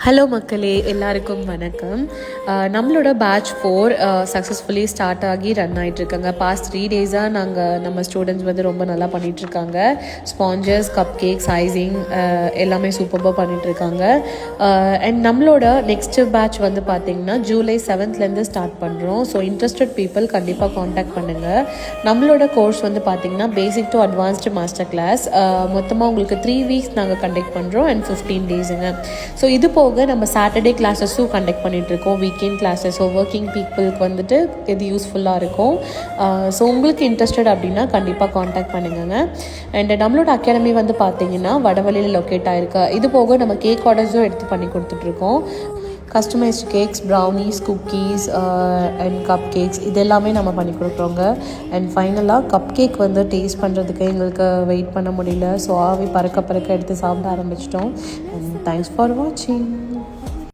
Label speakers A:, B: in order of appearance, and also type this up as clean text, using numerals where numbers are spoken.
A: Hello மக்களே, எல்லாருக்கும் வணக்கம். நம்மளோட பேட்ச் 4 சக்ஸஸ்ஃபுல்லி ஸ்டார்ட் ஆகி ரன் ஆகிட்டுருக்காங்க. பாஸ்ட் 3 டேஸாக நம்ம ஸ்டூடெண்ட்ஸ் வந்து ரொம்ப நல்லா பண்ணிகிட்ருக்காங்க. ஸ்பாஞ்சஸ், கப் கேக்ஸ், ஐசிங் எல்லாமே சூப்பராக பண்ணிகிட்ருக்காங்க. அண்ட் நம்மளோட நெக்ஸ்ட் பேட்ச் வந்து பார்த்திங்கன்னா ஜூலை 7th ஸ்டார்ட் பண்ணுறோம். ஸோ இன்ட்ரெஸ்டட் பீப்புள் கண்டிப்பாக காண்டாக்ட் பண்ணுங்கள். நம்மளோட கோர்ஸ் வந்து பார்த்திங்கன்னா basic to advanced master class. மொத்தமாக உங்களுக்கு 3 வீக்ஸ் நாங்கள் கண்டக்ட் பண்ணுறோம் அண்ட் 15 டேஸுங்க. ஸோ இது போக நம்ம சாட்டர்டே கிளாஸஸும் கண்டக்ட் பண்ணிகிட்ருக்கோம், வீக்கெண்ட் கிளாஸஸ். ஸோ ஒர்க்கிங் பீப்புளுக்கு வந்துட்டு இது யூஸ்ஃபுல்லாக இருக்கும். ஸோ உங்களுக்கு இன்ட்ரெஸ்டட் அப்படின்னா கண்டிப்பாக காண்டாக்ட் பண்ணுங்க. அண்ட் நம்மளோட அகாடமி வந்து பார்த்திங்கன்னா வடவழியில் லொக்கேட் ஆகிருக்கு. இது போக நம்ம கேக் ஆர்டர்ஸும் எடுத்து பண்ணி கொடுத்துட்ருக்கோம். Customised cakes, brownies, cookies and cup cakes இது எல்லாமே நம்ம பண்ணி கொடுக்குறோங்க. அண்ட் ஃபைனலாக கப் கேக் வந்து டேஸ்ட் பண்ணுறதுக்கு எங்களுக்கு வெயிட் பண்ண முடியல. ஸோ ஆவி பறக்க எடுத்து சாப்பிட ஆரம்பிச்சிட்டோம். அண்ட் தேங்க்ஸ் ஃபார் வாட்சிங்.